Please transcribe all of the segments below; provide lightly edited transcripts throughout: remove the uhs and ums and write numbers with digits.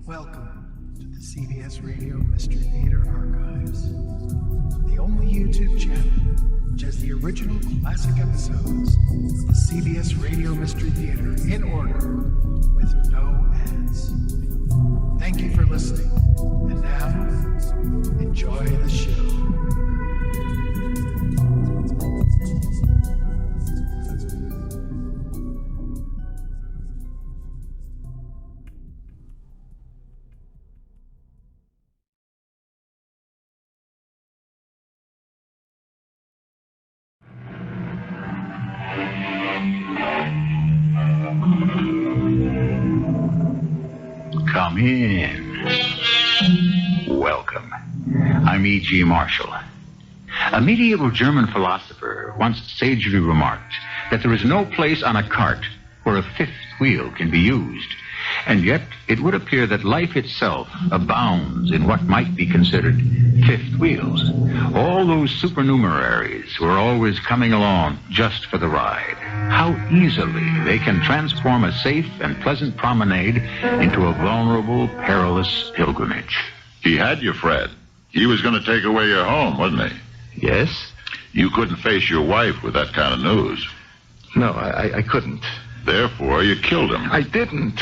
Welcome to the CBS Radio Mystery Theater Archives, the only YouTube channel which has the original classic episodes of the CBS Radio Mystery Theater in order with no ads. Thank you for listening, and now, enjoy the show. Come in. Welcome. I'm E.G. Marshall. A medieval German philosopher once sagely remarked that there is no place on a cart where a fifth wheel can be used. And yet, it would appear that life itself abounds in what might be considered fifth wheels. All those supernumeraries who are always coming along just for the ride. How easily they can transform a safe and pleasant promenade into a vulnerable, perilous pilgrimage. He had you, Fred. He was going to take away your home, wasn't he? Yes? You couldn't face your wife with that kind of news. No, I couldn't. Therefore, you killed him. I didn't.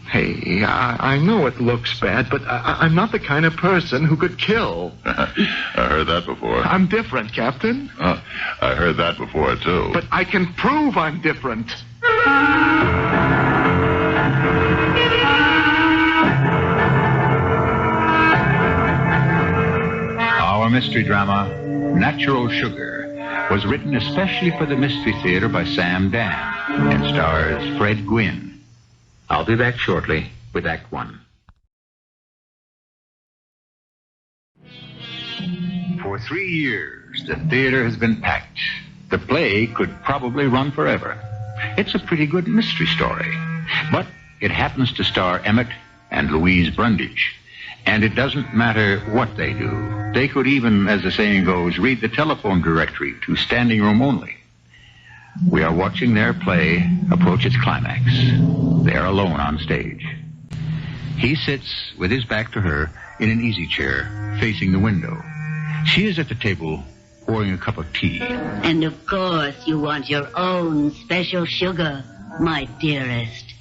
Hey, I know it looks bad, but I'm not the kind of person who could kill. I heard that before. I'm different, Captain. I heard that before, too. But I can prove I'm different. Our mystery drama, Natural Sugar, was written especially for the Mystery Theater by Sam Dann and stars Fred Gwynne. I'll be back shortly with Act One. For 3 years, the theater has been packed. The play could probably run forever. It's a pretty good mystery story. But it happens to star Emmett and Louise Brundage. And it doesn't matter what they do. They could even, as the saying goes, read the telephone directory to standing room only. We are watching their play approach its climax. They are alone on stage. He sits with his back to her in an easy chair facing the window. She is at the table pouring a cup of tea. And of course you want your own special sugar, my dearest.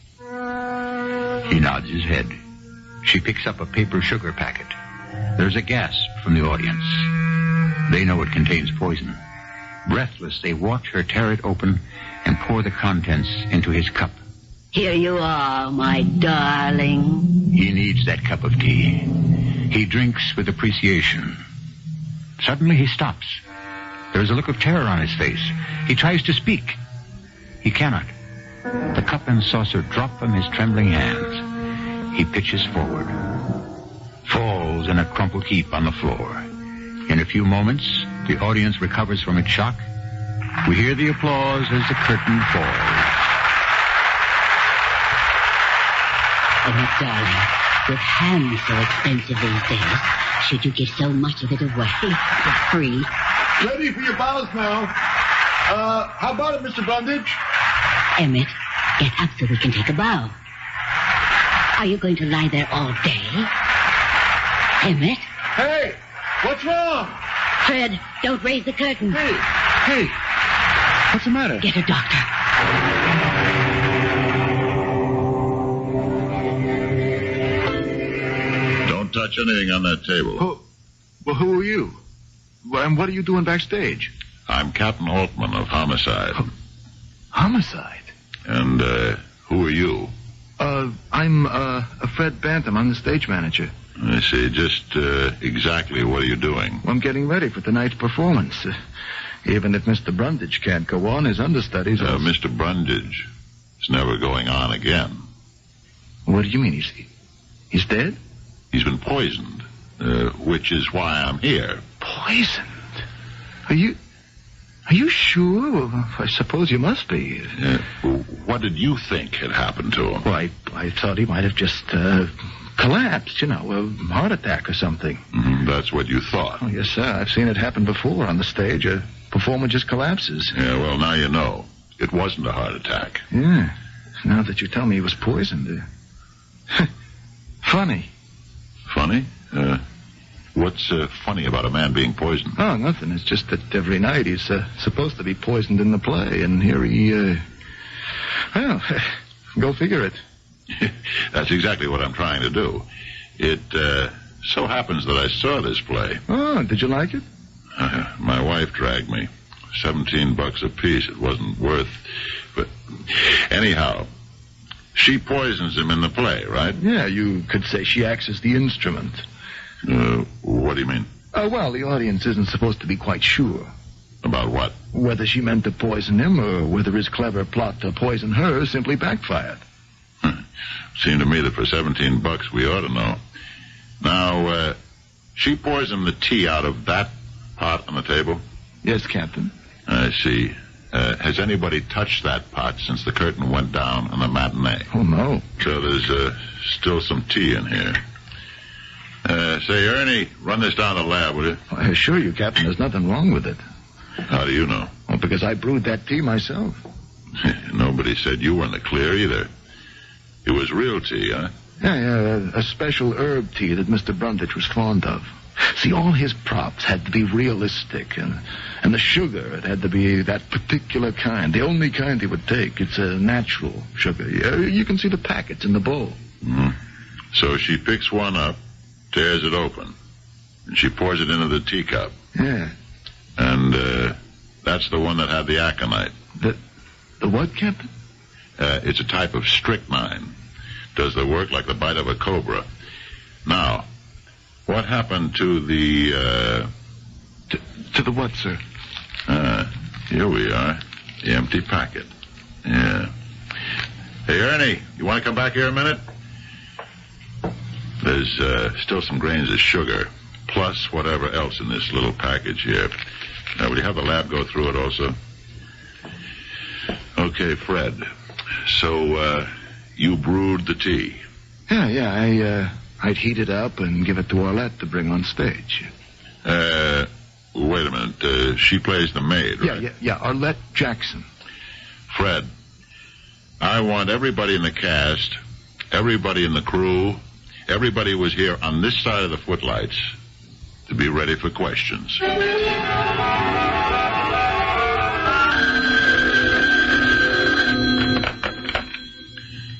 He nods his head. She picks up a paper sugar packet. There's a gasp from the audience. They know it contains poison. Breathless, they watch her tear it open and pour the contents into his cup. Here you are, my darling. He needs that cup of tea. He drinks with appreciation. Suddenly he stops. There is a look of terror on his face. He tries to speak. He cannot. The cup and saucer drop from his trembling hands. He pitches forward. Falls in a crumpled heap on the floor. In a few moments, the audience recovers from its shock. We hear the applause as the curtain falls. Oh, darling, with ham so expensive these days, should you give so much of it away for free? Ready for your bottles now. How about it, Mr. Brundage? Emmett, get up so we can take a bow. Are you going to lie there all day? Emmett? Hey, what's wrong? Fred, don't raise the curtain. Hey, what's the matter? Get a doctor. Don't touch anything on that table. Who are you? And what are you doing backstage? I'm Captain Horton of Homicide. Homicide? And, who are you? I'm Fred Bantam. I'm the stage manager. I see. Just, exactly what are you doing? I'm getting ready for tonight's performance. Even if Mr. Brundage can't go on, his understudies are... Mr. Brundage is never going on again. What do you mean? He's dead? He's been poisoned, which is why I'm here. Poisoned? Are you sure? Well, I suppose you must be. What did you think had happened to him? Well, I thought he might have just collapsed, a heart attack or something. Mm-hmm, that's what you thought. Oh, yes, sir. I've seen it happen before on the stage. A performer just collapses. Yeah, well, now you know. It wasn't a heart attack. Yeah. Now that you tell me he was poisoned. Funny. Funny? What's funny about a man being poisoned? Oh, nothing. It's just that every night he's supposed to be poisoned in the play, and here he, well, go figure it. That's exactly what I'm trying to do. It so happens that I saw this play. Oh, did you like it? My wife dragged me. $17 a piece. It wasn't worth. But anyhow, she poisons him in the play, right? Yeah, you could say she acts as the instrument. What do you mean? Well, the audience isn't supposed to be quite sure. About what? Whether she meant to poison him or whether his clever plot to poison her simply backfired. Seemed to me that for $17 we ought to know. Now, she poisoned the tea out of that pot on the table? Yes, Captain. I see. Has anybody touched that pot since the curtain went down on the matinee? Oh, no. So there's still some tea in here. Say, Ernie, run this down to the lab, will you? I assure you, Captain, there's nothing wrong with it. How do you know? Well, because I brewed that tea myself. Nobody said you were in the clear either. It was real tea, huh? Yeah, a special herb tea that Mr. Brundage was fond of. See, all his props had to be realistic, and the sugar, it had to be that particular kind, the only kind he would take. It's a natural sugar. You can see the packets in the bowl. Mm-hmm. So she picks one up, tears it open, and she pours it into the teacup. Yeah. And that's the one that had the aconite. The what, Captain? It's a type of strychnine. Does the work like the bite of a cobra. Now, what happened to the, To the what, sir? Here we are. The empty packet. Yeah. Hey, Ernie, you want to come back here a minute? There's still some grains of sugar, plus whatever else in this little package here. Now, will you have the lab go through it also? Okay, Fred. So, you brewed the tea? Yeah, I'd heat it up and give it to Arlette to bring on stage. Wait a minute. She plays the maid, right? Yeah, Arlette Jackson. Fred, I want everybody in the cast, everybody in the crew, everybody who was here on this side of the footlights to be ready for questions.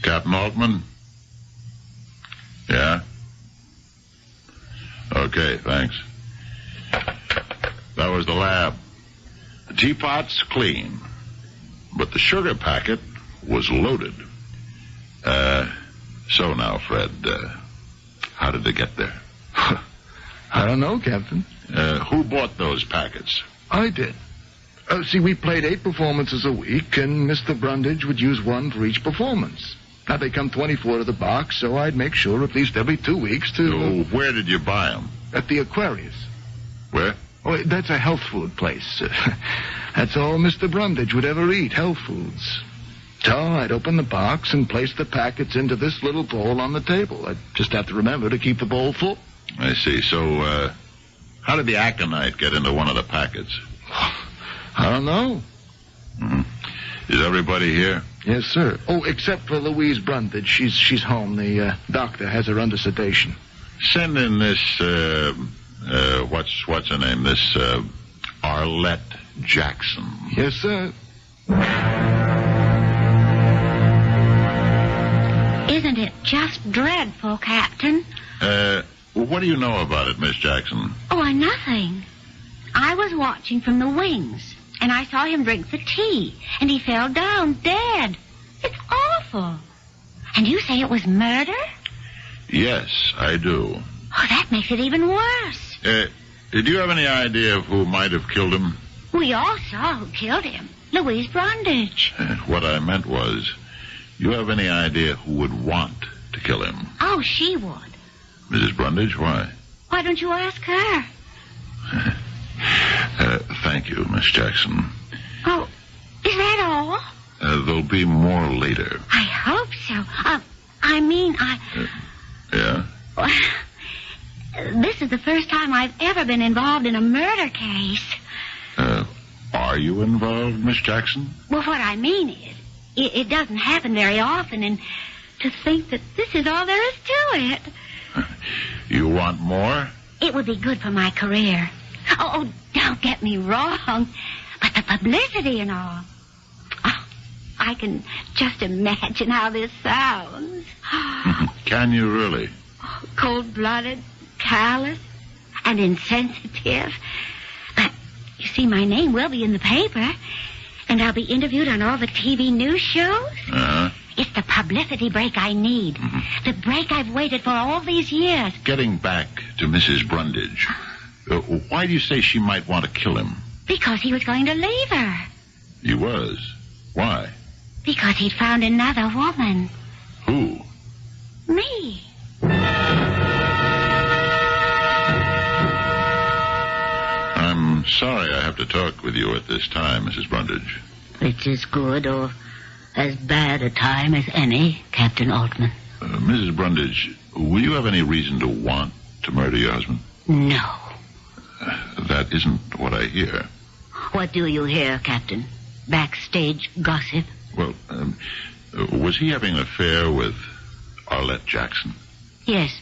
Captain Altman? Yeah? Okay, thanks. That was the lab. The teapot's clean, but the sugar packet was loaded. So now, Fred, how did they get there? I don't know, Captain. Who bought those packets? I did. See, we played 8 performances a week, and Mr. Brundage would use one for each performance. Now, they come 24 to the box, so I'd make sure at least every 2 weeks to... Where did you buy them? At the Aquarius. Where? Oh, that's a health food place. That's all Mr. Brundage would ever eat, health foods. So I'd open the box and place the packets into this little bowl on the table. I'd just have to remember to keep the bowl full. I see. So, how did the aconite get into one of the packets? I don't know. Mm-hmm. Is everybody here? Yes, sir. Oh, except for Louise Brundage. She's home. The doctor has her under sedation. Send in this, what's her name? This, Arlette Jackson. Yes, sir. Isn't it just dreadful, Captain? What do you know about it, Miss Jackson? Oh, nothing. I was watching from the wings, and I saw him drink the tea, and he fell down dead. It's awful. And you say it was murder? Yes, I do. Oh, that makes it even worse. Did you have any idea of who might have killed him? We all saw who killed him. Louise Brundage. What I meant was, you have any idea who would want to kill him? Oh, she would. Mrs. Brundage, why? Why don't you ask her? Thank you, Miss Jackson. Oh, is that all? There'll be more later. I hope so. Yeah? This is the first time I've ever been involved in a murder case. Are you involved, Miss Jackson? Well, what I mean is, it doesn't happen very often, and To think that this is all there is to it. You want more? It would be good for my career. Oh, don't get me wrong. But the publicity and all. Oh, I can just imagine how this sounds. Can you really? Cold-blooded, callous, and insensitive. But, you see, my name will be in the paper, and I'll be interviewed on all the TV news shows. Uh-huh. It's the publicity break I need. The break I've waited for all these years. Getting back to Mrs. Brundage, why do you say she might want to kill him? Because he was going to leave her. He was. Why? Because he'd found another woman. Who? Me. I'm sorry I have to talk with you at this time, Mrs. Brundage. It's as good or as bad a time as any, Captain Altman. Mrs. Brundage, will you have any reason to want to murder your husband? No. That isn't what I hear. What do you hear, Captain? Backstage gossip? Well, was he having an affair with Arlette Jackson? Yes.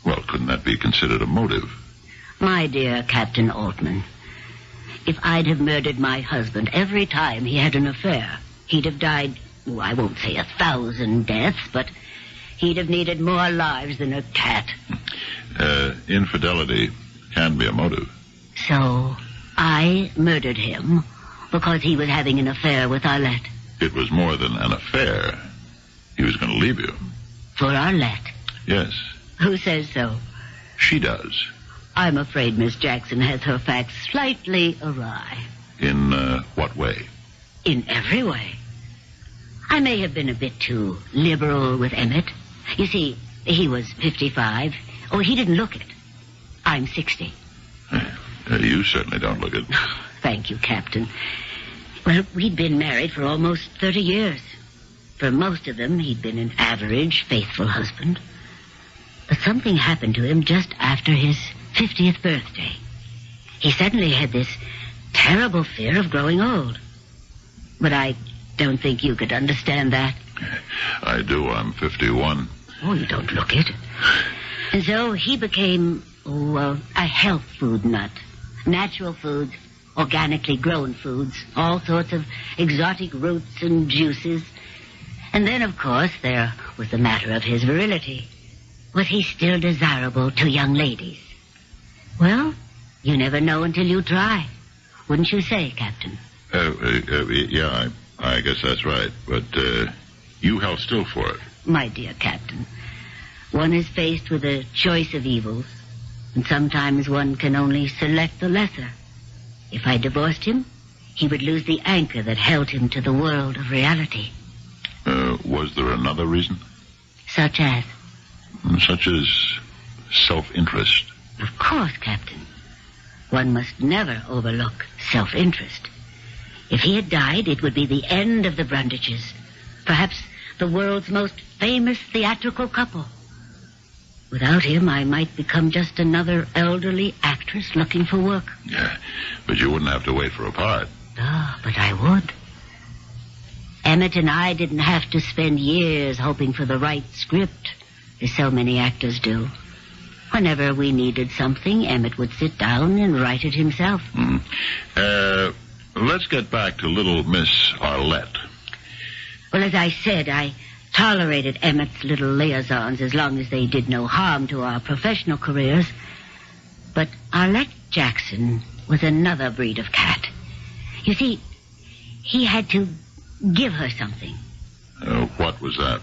Well, couldn't that be considered a motive? My dear Captain Altman, if I'd have murdered my husband every time he had an affair, he'd have died, I won't say 1,000 deaths, but he'd have needed more lives than a cat. Infidelity can be a motive. So, I murdered him because he was having an affair with Arlette. It was more than an affair. He was going to leave you. For Arlette? Yes. Who says so? She does. I'm afraid Miss Jackson has her facts slightly awry. In what way? In every way. I may have been a bit too liberal with Emmett. You see, he was 55. Oh, he didn't look it. I'm 60. You certainly don't look it. Thank you, Captain. Well, we'd been married for almost 30 years. For most of them, he'd been an average, faithful husband. But something happened to him just after his 50th birthday. He suddenly had this terrible fear of growing old. But I don't think you could understand that. I do. I'm 51. Oh, you don't look it. And so he became, a health food nut. Natural foods, organically grown foods, all sorts of exotic roots and juices. And then, of course, there was the matter of his virility. Was he still desirable to young ladies? Well, you never know until you try. Wouldn't you say, Captain? Yeah, I guess that's right. But you held still for it. My dear Captain, one is faced with a choice of evils, and sometimes one can only select the lesser. If I divorced him, he would lose the anchor that held him to the world of reality. Was there another reason? Such as? Such as self-interest. Of course, Captain. One must never overlook self-interest. If he had died, it would be the end of the Brundages. Perhaps the world's most famous theatrical couple. Without him, I might become just another elderly actress looking for work. Yeah, but you wouldn't have to wait for a part. Ah, but I would. Emmett and I didn't have to spend years hoping for the right script, as so many actors do. Whenever we needed something, Emmett would sit down and write it himself. Let's get back to little Miss Arlette. Well, as I said, I tolerated Emmett's little liaisons as long as they did no harm to our professional careers. But Arlette Jackson was another breed of cat. You see, he had to give her something. What was that?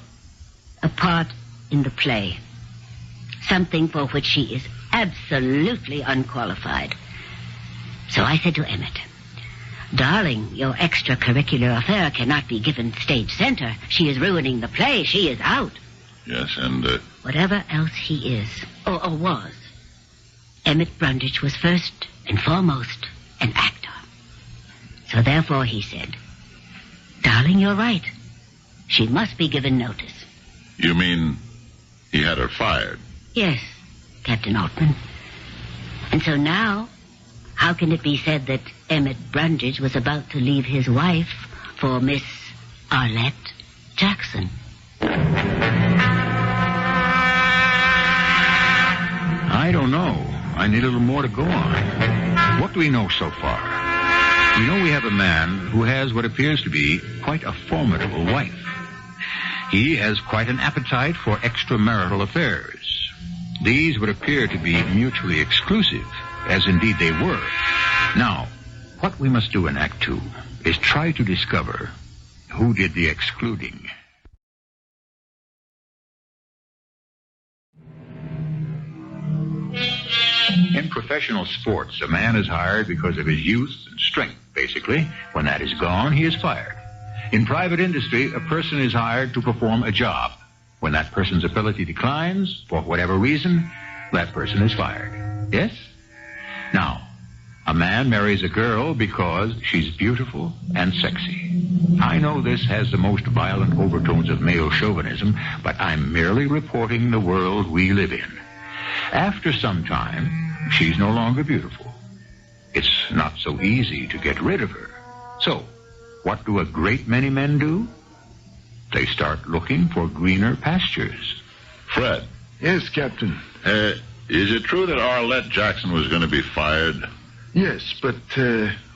A part in the play. Something for which she is absolutely unqualified. So I said to Emmett, "Darling, your extracurricular affair cannot be given stage center. She is ruining the play. She is out." Yes, and... Whatever else he is, or was, Emmett Brundage was first and foremost an actor. So therefore he said, "Darling, you're right. She must be given notice." You mean he had her fired? Yes, Captain Altman. And so now, how can it be said that Emmett Brundage was about to leave his wife for Miss Arlette Jackson? I don't know. I need a little more to go on. What do we know so far? We know we have a man who has what appears to be quite a formidable wife. He has quite an appetite for extramarital affairs. These would appear to be mutually exclusive, as indeed they were. Now, what we must do in Act 2 is try to discover who did the excluding. In professional sports, a man is hired because of his youth and strength, basically. When that is gone, he is fired. In private industry, a person is hired to perform a job. When that person's ability declines, for whatever reason, that person is fired. Yes? Now, a man marries a girl because she's beautiful and sexy. I know this has the most violent overtones of male chauvinism, but I'm merely reporting the world we live in. After some time, she's no longer beautiful. It's not so easy to get rid of her. So, what do a great many men do? They start looking for greener pastures. Fred. Yes, Captain. Is it true that Arlette Jackson was going to be fired? Yes, but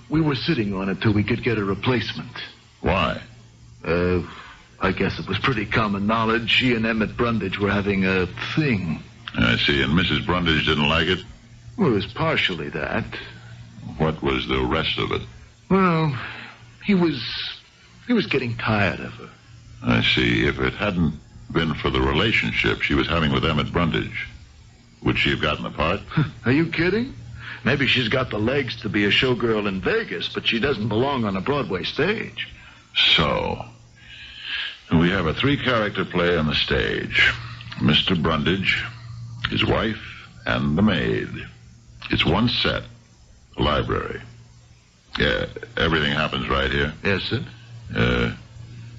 we were sitting on it till we could get a replacement. Why? I guess it was pretty common knowledge. She and Emmett Brundage were having a thing. I see, and Mrs. Brundage didn't like it? Well, it was partially that. What was the rest of it? Well, he was getting tired of her. I see. If it hadn't been for the relationship she was having with Emmett Brundage, would she have gotten the part? Are you kidding? Maybe she's got the legs to be a showgirl in Vegas, but she doesn't belong on a Broadway stage. So, we have a three-character play on the stage. Mr. Brundage, his wife, and the maid. It's one set, a library. Yeah, everything happens right here. Yes, sir.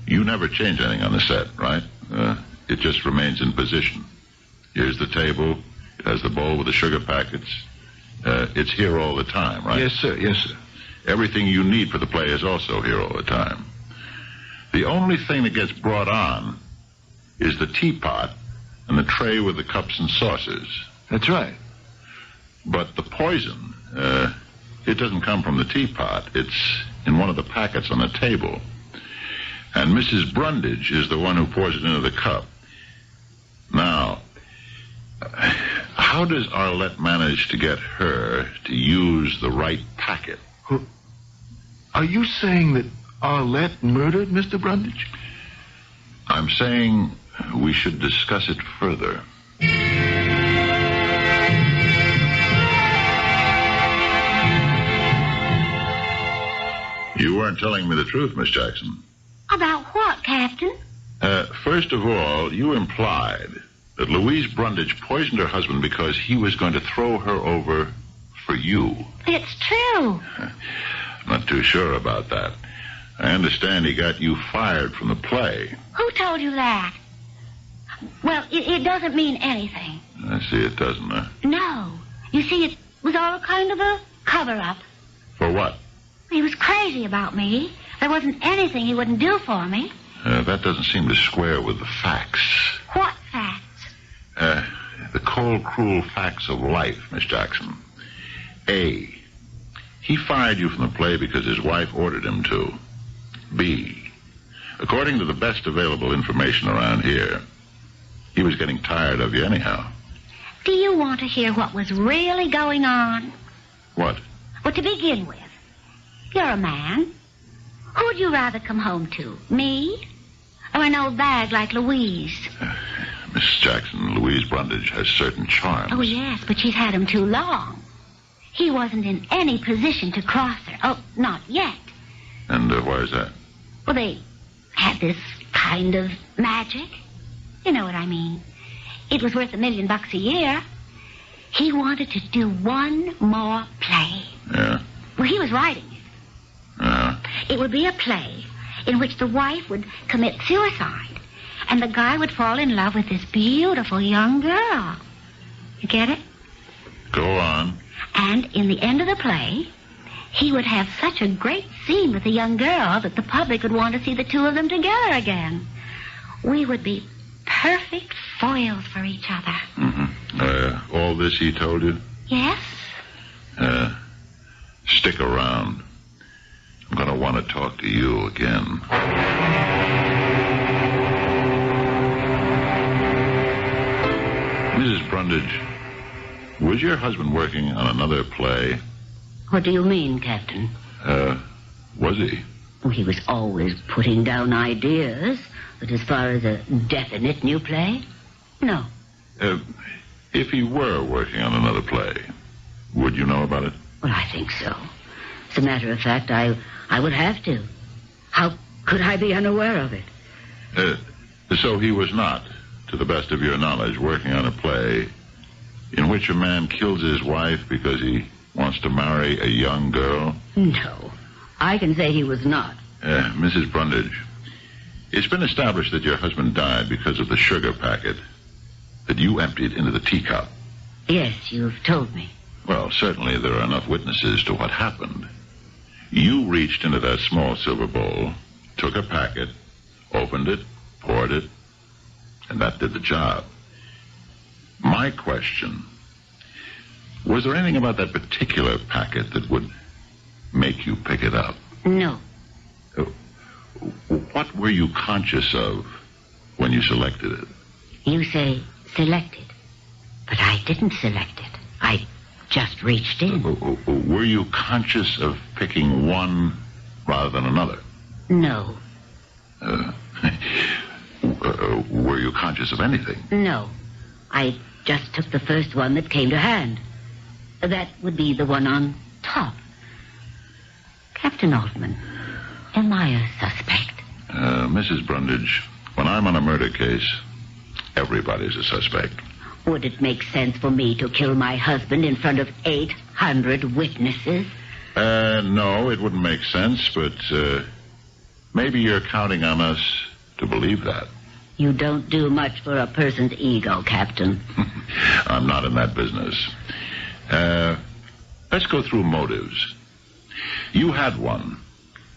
You never change anything on the set, right? It just remains in position. Here's the table. It has the bowl with the sugar packets. It's here all the time, right? Yes, sir. Yes, sir. Everything you need for the play is also here all the time. The only thing that gets brought on is the teapot and the tray with the cups and saucers. That's right. But the poison, it doesn't come from the teapot. It's in one of the packets on the table. And Mrs. Brundage is the one who pours it into the cup. Now, how does Arlette manage to get her to use the right packet? Are you saying that Arlette murdered Mr. Brundage? I'm saying we should discuss it further. You weren't telling me the truth, Miss Jackson. About what, Captain? First of all, you implied that Louise Brundage poisoned her husband because he was going to throw her over for you. It's true. I'm not too sure about that. I understand he got you fired from the play. Who told you that? Well, it doesn't mean anything. I see it doesn't, huh? No. You see, it was all kind of a cover-up. For what? He was crazy about me. There wasn't anything he wouldn't do for me. That doesn't seem to square with the facts. What facts? The cold, cruel facts of life, Miss Jackson. A, he fired you from the play because his wife ordered him to. B, according to the best available information around here, he was getting tired of you anyhow. Do you want to hear what was really going on? What? Well, to begin with, you're a man. Who'd you rather come home to, me or an old bag like Louise? Miss Jackson, Louise Brundage has certain charms. Oh, yes, but she's had him too long. He wasn't in any position to cross her. Oh, not yet. And why is that? Well, they had this kind of magic. You know what I mean. It was worth $1 million a year. He wanted to do one more play. Yeah? Well, he was writing it. It would be a play in which the wife would commit suicide and the guy would fall in love with this beautiful young girl. You get it? Go on. And in the end of the play, he would have such a great scene with the young girl that the public would want to see the two of them together again. We would be perfect foils for each other. Mm-hmm. All this he told you? Yes? Stick around. I'm going to want to talk to you again. Mrs. Brundage, was your husband working on another play? What do you mean, Captain? Was he? Well, he was always putting down ideas, but as far as a definite new play, no. If he were working on another play, would you know about it? Well, I think so. As a matter of fact, I would have to. How could I be unaware of it? So he was not, to the best of your knowledge, working on a play in which a man kills his wife because he wants to marry a young girl? No. I can say he was not. Mrs. Brundage, it's been established that your husband died because of the sugar packet that you emptied into the teacup. Yes, you've told me. Well, certainly there are enough witnesses to what happened. You reached into that small silver bowl, took a packet, opened it, poured it, and that did the job. My question, was there anything about that particular packet that would make you pick it up? No. What were you conscious of when you selected it? You say selected, but I didn't select it. I just reached in. Were you conscious of picking one rather than another? No. Were you conscious of anything? No. I just took the first one that came to hand. That would be the one on top. Captain Altman, am I a suspect? Mrs. Brundage, when I'm on a murder case, everybody's a suspect. Would it make sense for me to kill my husband in front of 800 witnesses? No, it wouldn't make sense, but maybe you're counting on us to believe that. You don't do much for a person's ego, Captain. I'm not in that business. Let's go through motives. You had one,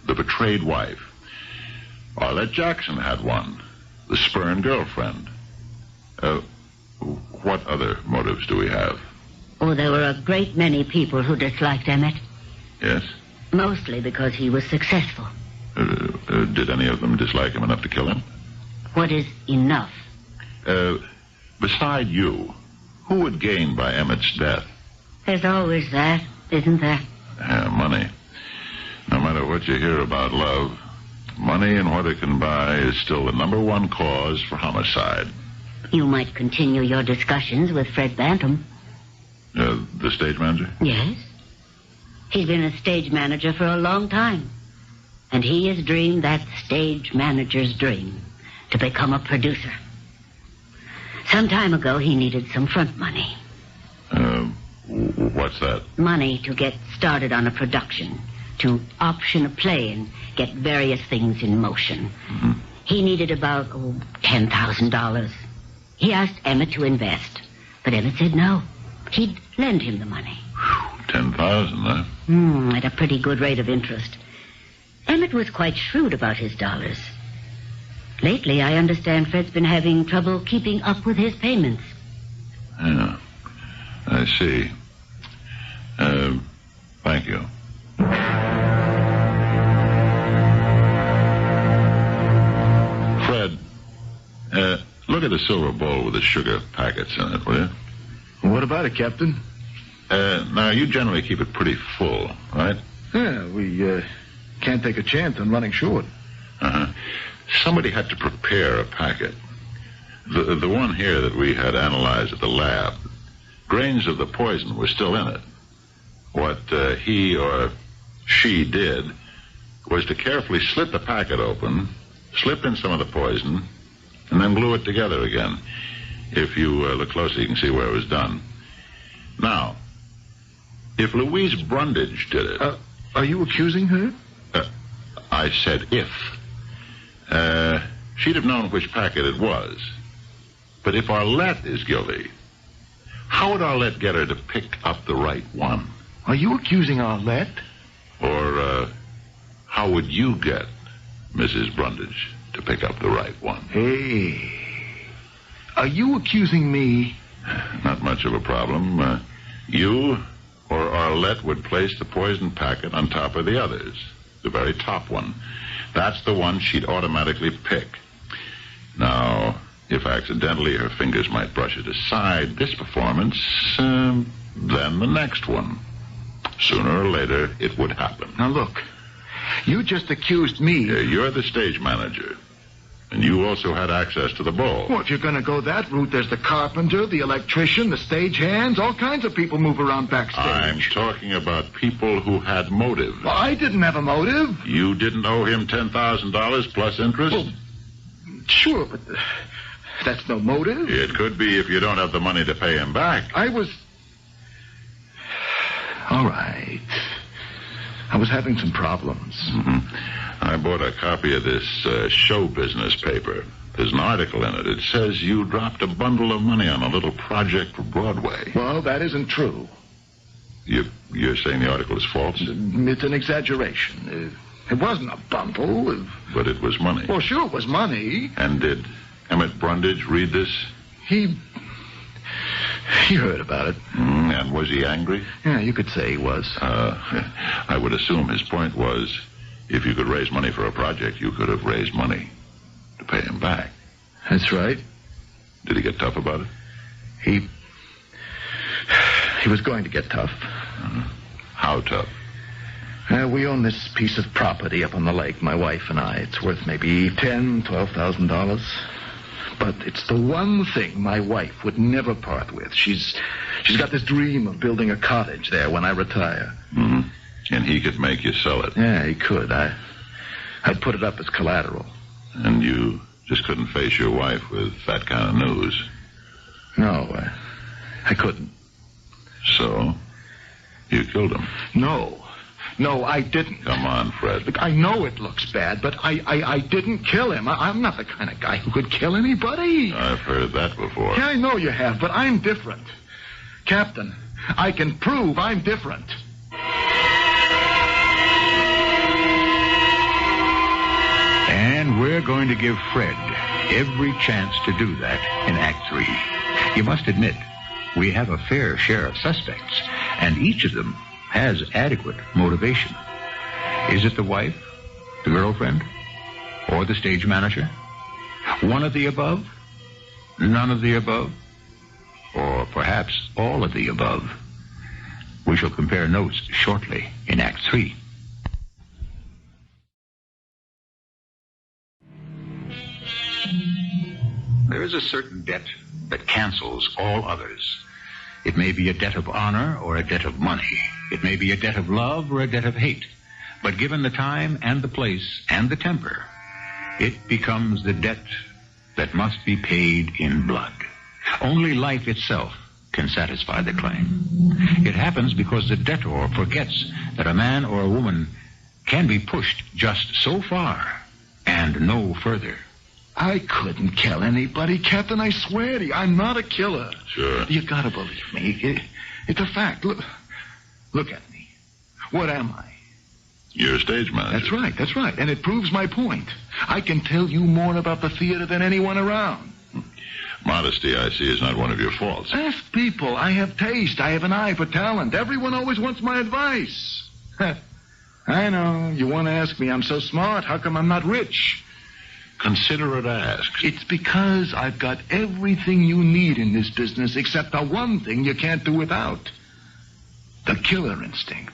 the betrayed wife. Arlette Jackson had one, the spurned girlfriend. What other motives do we have? Oh, there were a great many people who disliked Emmett. Yes? Mostly because he was successful. Did any of them dislike him enough to kill him? What is enough? Beside you, who would gain by Emmett's death? There's always that, isn't there? Money. No matter what you hear about love, money and what it can buy is still the number one cause for homicide. You might continue your discussions with Fred Bantam. The stage manager? Yes. He's been a stage manager for a long time. And he has dreamed that stage manager's dream, to become a producer. Some time ago, he needed some front money. What's that? Money to get started on a production, to option a play and get various things in motion. Mm-hmm. He needed about $10,000. He asked Emmett to invest, but Emmett said no. He'd lend him the money. 10,000, huh? At a pretty good rate of interest. Emmett was quite shrewd about his dollars. Lately, I understand Fred's been having trouble keeping up with his payments. Yeah, I see. Thank you. Fred, look at the silver bowl with the sugar packets in it, will you? What about it, Captain? Now, you generally keep it pretty full, right? Yeah, we can't take a chance on running short. Uh-huh. Somebody had to prepare a packet. The one here that we had analyzed at the lab, grains of the poison were still in it. What he or she did was to carefully slit the packet open, slip in some of the poison, and then glue it together again. If you look closely, you can see where it was done. Now, if Louise Brundage did it... are you accusing her? I said if. She'd have known which packet it was. But if Arlette is guilty, how would Arlette get her to pick up the right one? Are you accusing Arlette? Or how would you get Mrs. Brundage to pick up the right one? Hey, Are you accusing me? Not much of a problem. You or Arlette would place the poison packet on top of the others. The very top one. That's the one she'd automatically pick. Now, if accidentally her fingers might brush it aside this performance, then the next one. Sooner or later, it would happen. Now, look. You just accused me. You're the stage manager. And you also had access to the ball. Well, if you're going to go that route, there's the carpenter, the electrician, the stage hands. All kinds of people move around backstage. I'm talking about people who had motive. Well, I didn't have a motive. You didn't owe him $10,000 plus interest? Well, sure, but that's no motive. It could be if you don't have the money to pay him back. I was... All right. I was having some problems. Mm-hmm. I bought a copy of this show business paper. There's an article in it. It says you dropped a bundle of money on a little project for Broadway. Well, that isn't true. You're saying the article is false? It's an exaggeration. It wasn't a bundle. But it was money. Well, sure, it was money. And did Emmett Brundage read this? He heard about it. And was he angry? Yeah, you could say he was. I would assume his point was, if you could raise money for a project, you could have raised money to pay him back. That's right. Did he get tough about it? He was going to get tough. How tough? We own this piece of property up on the lake, my wife and I. It's worth maybe $10,000-$12,000. But it's the one thing my wife would never part with. She's got this dream of building a cottage there when I retire. Mm-hmm. And he could make you sell it. Yeah, he could. I'd put it up as collateral. And you just couldn't face your wife with that kind of news? No, I couldn't. So, you killed him? No, I didn't. Come on, Fred. Look, I know it looks bad, but I didn't kill him. I'm not the kind of guy who could kill anybody. I've heard that before. Yeah, I know you have, but I'm different. Captain, I can prove I'm different. And we're going to give Fred every chance to do that in Act 3. You must admit, we have a fair share of suspects, and each of them has adequate motivation. Is it the wife, the girlfriend, or the stage manager? One of the above? None of the above? Or perhaps all of the above? We shall compare notes shortly in Act 3. There is a certain debt that cancels all others. It may be a debt of honor or a debt of money. It may be a debt of love or a debt of hate. But given the time and the place and the temper, it becomes the debt that must be paid in blood. Only life itself can satisfy the claim. It happens because the debtor forgets that a man or a woman can be pushed just so far and no further. I couldn't kill anybody, Captain. I swear to you, I'm not a killer. Sure. You gotta believe me. It's a fact. Look at me. What am I? You're a stage manager. That's right. And it proves my point. I can tell you more about the theater than anyone around. Modesty, I see, is not one of your faults. Ask people. I have taste. I have an eye for talent. Everyone always wants my advice. I know. You want to ask me, I'm so smart. How come I'm not rich? Consider it asked. It's because I've got everything you need in this business except the one thing you can't do without. The killer instinct.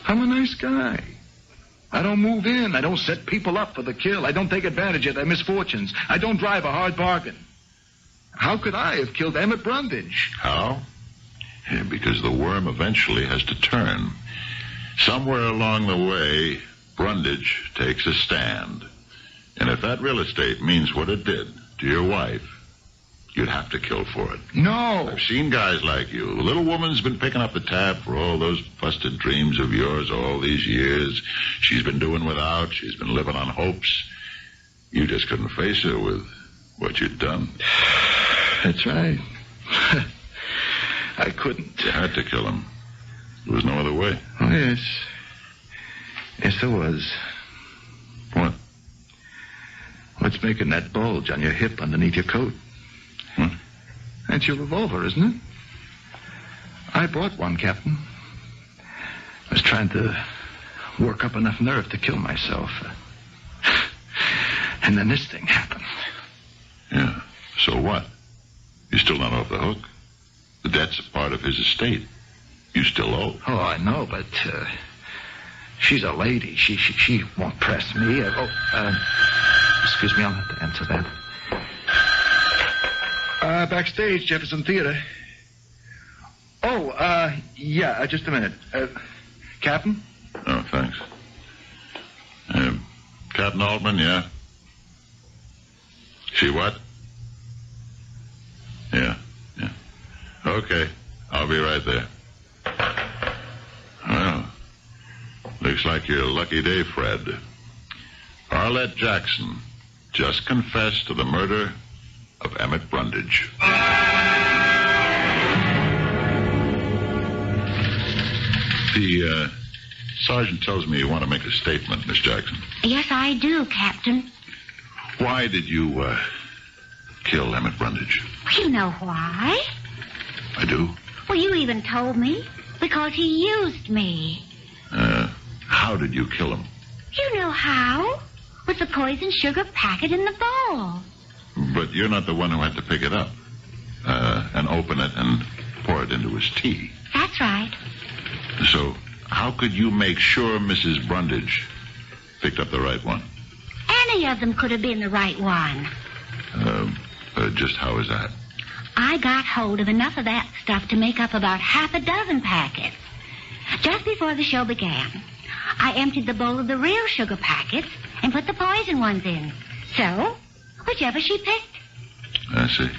I'm a nice guy. I don't move in. I don't set people up for the kill. I don't take advantage of their misfortunes. I don't drive a hard bargain. How could I have killed Emmett Brundage? How? Yeah, because the worm eventually has to turn. Somewhere along the way, Brundage takes a stand. And if that real estate means what it did to your wife, you'd have to kill for it. No. I've seen guys like you. The little woman's been picking up the tab for all those busted dreams of yours all these years. She's been doing without. She's been living on hopes. You just couldn't face her with what you'd done. That's right. I couldn't. You had to kill him. There was no other way. Oh, yes. Yes, there was. What? What's making that bulge on your hip underneath your coat? That's your revolver, isn't it? I bought one, Captain. I was trying to work up enough nerve to kill myself. And then this thing happened. Yeah. So what? You're still not off the hook. The debt's a part of his estate. You still owe. Oh, I know, but she's a lady. She won't press me. Excuse me, I'll have to answer that. Backstage, Jefferson Theater. Oh, yeah, just a minute. Captain? Oh, thanks. Captain Altman, yeah? She what? Yeah. Okay, I'll be right there. Well, looks like your lucky day, Fred. Arlette Jackson just confessed to the murder of Emmett Brundage. The sergeant tells me you want to make a statement, Miss Jackson. Yes, I do, Captain. Why did you kill Emmett Brundage? You know why? I do. Well, you even told me. Because he used me. How did you kill him? You know how. With the poison sugar packet in the bowl. But you're not the one who had to pick it up and open it and pour it into his tea. That's right. So how could you make sure Mrs. Brundage picked up the right one? Any of them could have been the right one. Just how is that? I got hold of enough of that stuff to make up about half a dozen packets. Just before the show began, I emptied the bowl of the real sugar packets and put the poison ones in. So, whichever she picked. I see.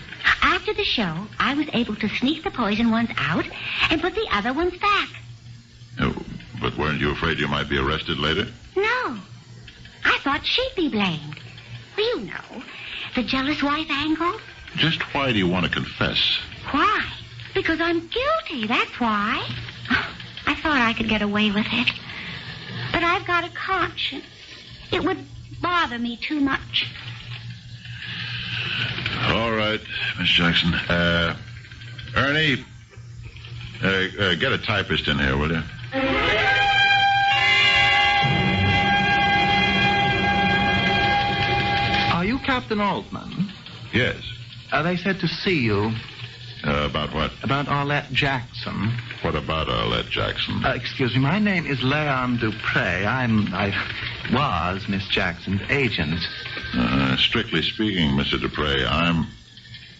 After the show, I was able to sneak the poison ones out and put the other ones back. But weren't you afraid you might be arrested later? No. I thought she'd be blamed. Well, you know, the jealous wife angle. Just why do you want to confess? Why? Because I'm guilty, that's why. I thought I could get away with it. But I've got a conscience. It would bother me too much. All right, Miss Jackson. Ernie, get a typist in here, will you? Are you Captain Altman? Yes. They said to see you. About what? About Arlette Jackson. What about Arlette Jackson? Excuse me, my name is Leon Dupre. I was Miss Jackson's agent. Strictly speaking, Mr. Dupre,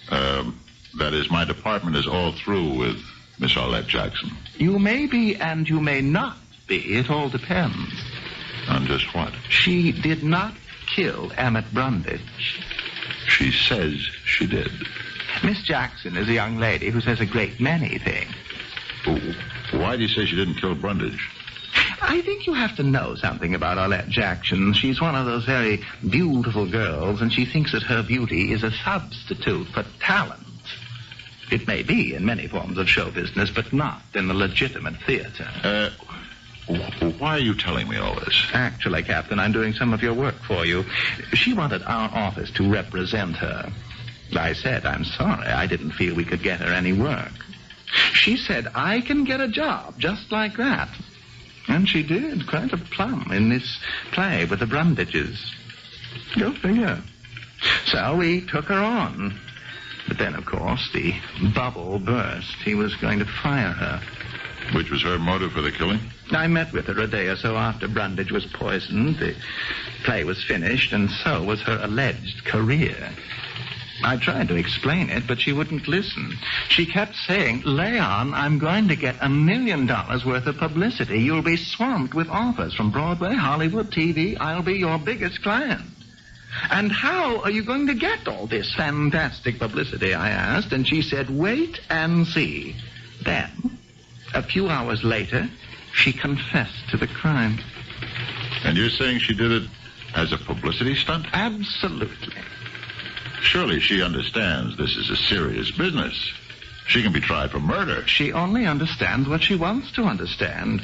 that is, my department is all through with Miss Arlette Jackson. You may be and you may not be. It all depends. On just what? She did not kill Emmett Brundage. She says she did. Miss Jackson is a young lady who says a great many things. Why do you say she didn't kill Brundage? I think you have to know something about Arlette Jackson. She's one of those very beautiful girls, and she thinks that her beauty is a substitute for talent. It may be in many forms of show business, but not in the legitimate theater. Why are you telling me all this? Actually, Captain, I'm doing some of your work for you. She wanted our office to represent her. I said, I'm sorry, I didn't feel we could get her any work. She said, I can get a job just like that. And she did, quite a plum, in this play with the Brundages. Go figure. So we took her on. But then, of course, the bubble burst. He was going to fire her. Which was her motive for the killing? I met with her a day or so after Brundage was poisoned. The play was finished, and so was her alleged career. I tried to explain it, but she wouldn't listen. She kept saying, Leon, I'm going to get $1 million worth of publicity. You'll be swamped with offers from Broadway, Hollywood, TV. I'll be your biggest client. And how are you going to get all this fantastic publicity, I asked, and she said, wait and see. Then, a few hours later, she confessed to the crime. And you're saying she did it as a publicity stunt? Absolutely. Surely she understands this is a serious business. She can be tried for murder. She only understands what she wants to understand.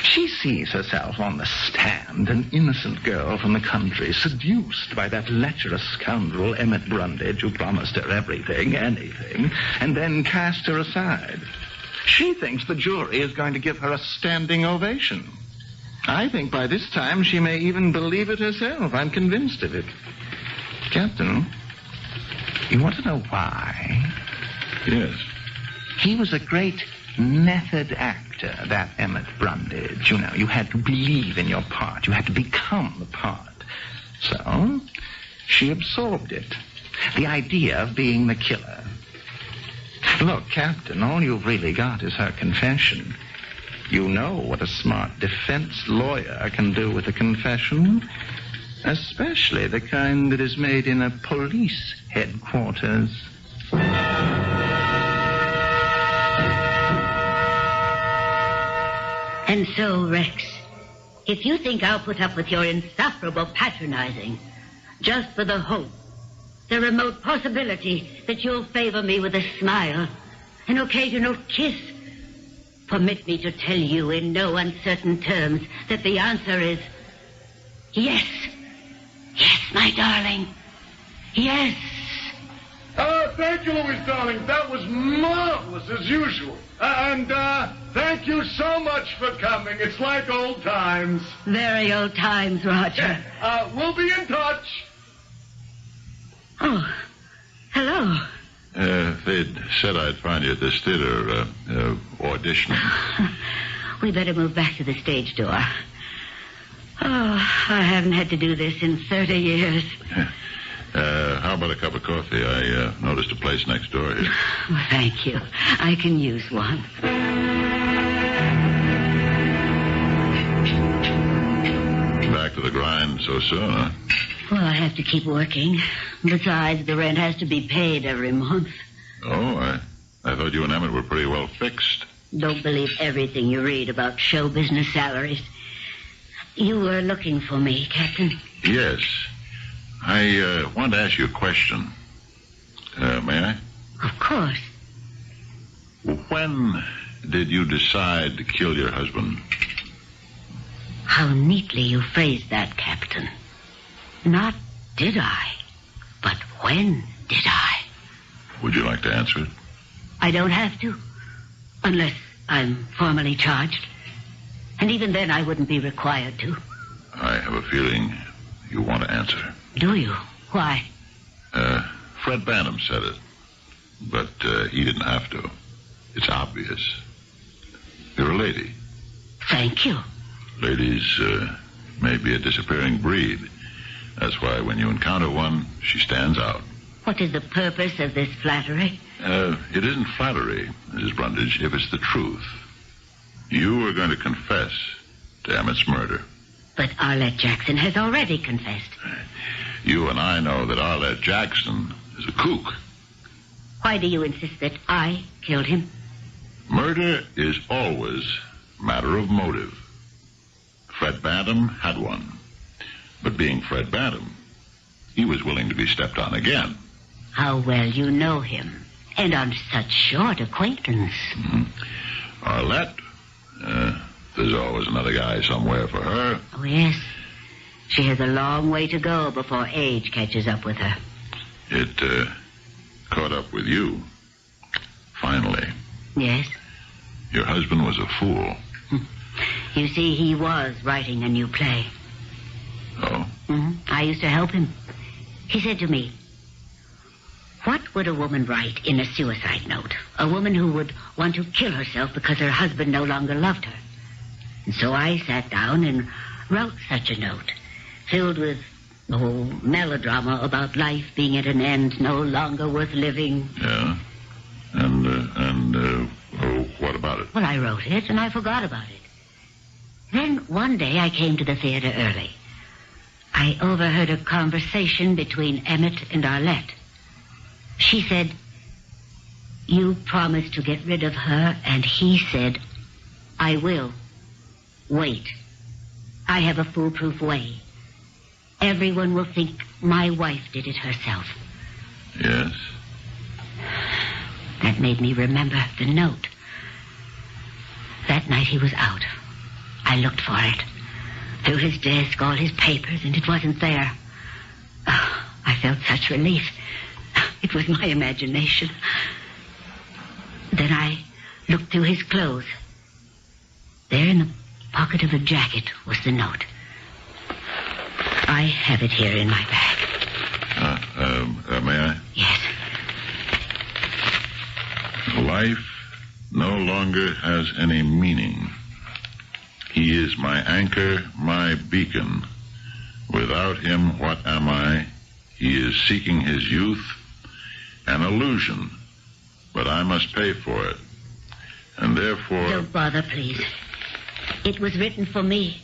She sees herself on the stand, an innocent girl from the country, seduced by that lecherous scoundrel Emmett Brundage, who promised her everything, anything, and then cast her aside. She thinks the jury is going to give her a standing ovation. I think by this time she may even believe it herself. I'm convinced of it. Captain, you want to know why? Yes. He was a great method actor, that Emmett Brundage. You know, you had to believe in your part. You had to become the part. So, she absorbed it. The idea of being the killer. Look, Captain, all you've really got is her confession. You know what a smart defense lawyer can do with a confession, especially the kind that is made in a police headquarters. And so, Rex, if you think I'll put up with your insufferable patronizing just for the hope, the remote possibility that you'll favor me with a smile, an occasional kiss, permit me to tell you in no uncertain terms that the answer is yes. Yes, my darling. Yes. Thank you, Louis, darling. That was marvelous, as usual. And thank you so much for coming. It's like old times. Very old times, Roger. We'll be in touch. Oh, hello. They'd said I'd find you at this theater auditioning. We better move back to the stage door. Oh, I haven't had to do this in 30 years. How about a cup of coffee? I noticed a place next door here. Well, thank you. I can use one. Back to the grind so soon, huh? Well, I have to keep working. Besides, the rent has to be paid every month. Oh, I thought you and Emmett were pretty well fixed. Don't believe everything you read about show business salaries. You were looking for me, Captain. Yes. I wanted to ask you a question. May I? Of course. When did you decide to kill your husband? How neatly you phrased that, Captain. Not did I, but when did I? Would you like to answer it? I don't have to, unless I'm formally charged. And even then I wouldn't be required to. I have a feeling you want to answer. Do you? Why? Fred Bantam said it, but he didn't have to. It's obvious. You're a lady. Thank you. Ladies may be a disappearing breed. That's why when you encounter one, she stands out. What is the purpose of this flattery? It isn't flattery, Mrs. Brundage, if it's the truth. You are going to confess to Emmett's murder. But Arlette Jackson has already confessed. You and I know that Arlette Jackson is a kook. Why do you insist that I killed him? Murder is always a matter of motive. Fred Bantam had one. But being Fred Bantam, he was willing to be stepped on again. How well you know him, and on such short acquaintance. Mm-hmm. Arlette, there's always another guy somewhere for her. Oh, yes. She has a long way to go before age catches up with her. It caught up with you. Finally. Yes? Your husband was a fool. You see, he was writing a new play. Oh? Mm-hmm. I used to help him. He said to me, what would a woman write in a suicide note? A woman who would want to kill herself because her husband no longer loved her. And so I sat down and wrote such a note, filled with the whole melodrama about life being at an end, no longer worth living. Yeah? And what about it? Well, I wrote it, and I forgot about it. Then one day I came to the theater early. I overheard a conversation between Emmett and Arlette. She said, you promised to get rid of her, and he said, I will. Wait. I have a foolproof way. Everyone will think my wife did it herself. Yes? That made me remember the note. That night he was out. I looked for it. Through his desk, all his papers, and it wasn't there. Oh, I felt such relief. It was my imagination. Then I looked through his clothes. There in the pocket of a jacket was the note. I have it here in my bag. May I? Yes. Life no longer has any meaning. He is my anchor, my beacon. Without him, what am I? He is seeking his youth, an illusion, but I must pay for it. And therefore... Don't bother, please. It was written for me.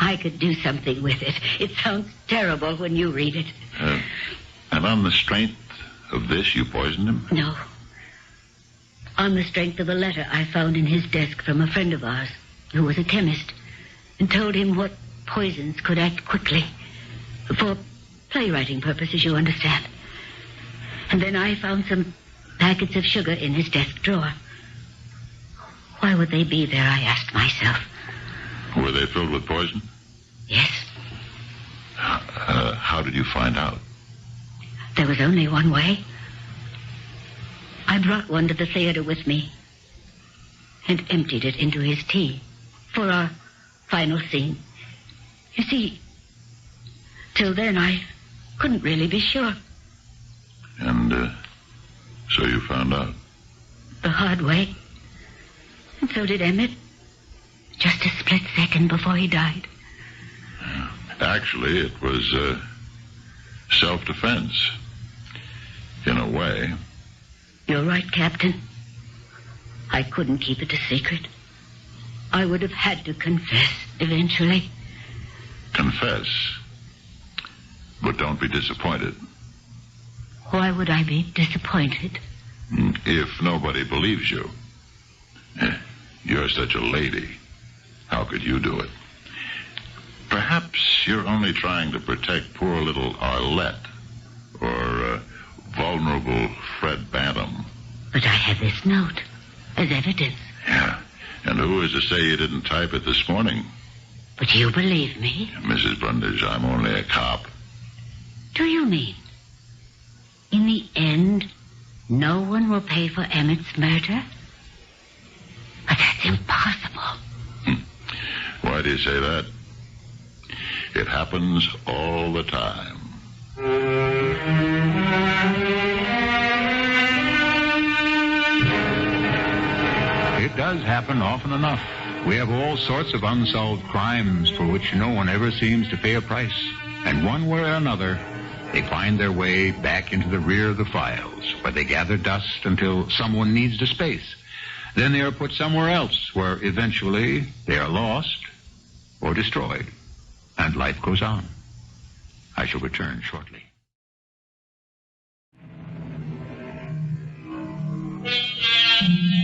I could do something with it. It sounds terrible when you read it. And on the strength of this, you poisoned him? No. On the strength of a letter I found in his desk from a friend of ours who was a chemist and told him what poisons could act quickly. For playwriting purposes, you understand. And then I found some packets of sugar in his desk drawer. Why would they be there, I asked myself. Were they filled with poison? Yes. How did you find out? There was only one way. I brought one to the theater with me and emptied it into his tea for our final scene. You see, till then I couldn't really be sure. And so you found out? The hard way. And so did Emmett. Just a split second before he died. Actually, it was self-defense. In a way. You're right, Captain. I couldn't keep it a secret. I would have had to confess eventually. Confess. But don't be disappointed. Why would I be disappointed? If nobody believes you. You're such a lady. How could you do it? Perhaps you're only trying to protect poor little Arlette or vulnerable Fred Bantam. But I have this note as evidence. Yeah, and who is to say you didn't type it this morning? But you believe me? Mrs. Brundage, I'm only a cop. Do you mean, in the end, no one will pay for Emmett's murder? But that's impossible. Why do you say that? It happens all the time. It does happen often enough. We have all sorts of unsolved crimes for which no one ever seems to pay a price. And one way or another, they find their way back into the rear of the files, where they gather dust until someone needs the space. Then they are put somewhere else, where eventually they are lost or destroyed, and life goes on. I shall return shortly.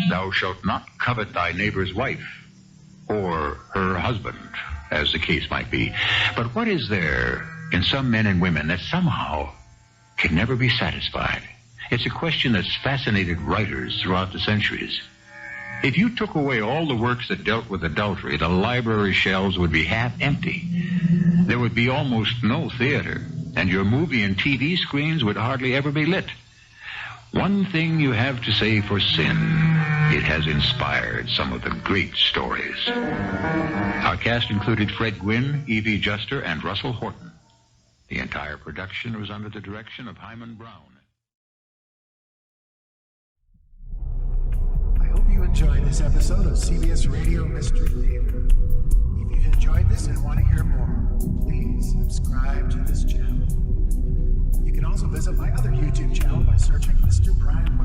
Thou shalt not covet thy neighbor's wife, or her husband, as the case might be. But what is there in some men and women that somehow can never be satisfied? It's a question that's fascinated writers throughout the centuries. If you took away all the works that dealt with adultery, the library shelves would be half empty. There would be almost no theater, and your movie and TV screens would hardly ever be lit. One thing you have to say for sin: it has inspired some of the great stories. Our cast included Fred Gwynne, Evie Juster, and Russell Horton. The entire production was under the direction of Hyman Brown. I hope you enjoyed this episode of CBS Radio Mystery Theater. If you've enjoyed this and want to hear more, please subscribe to this channel. You can also visit my other YouTube channel by searching Mr. Brian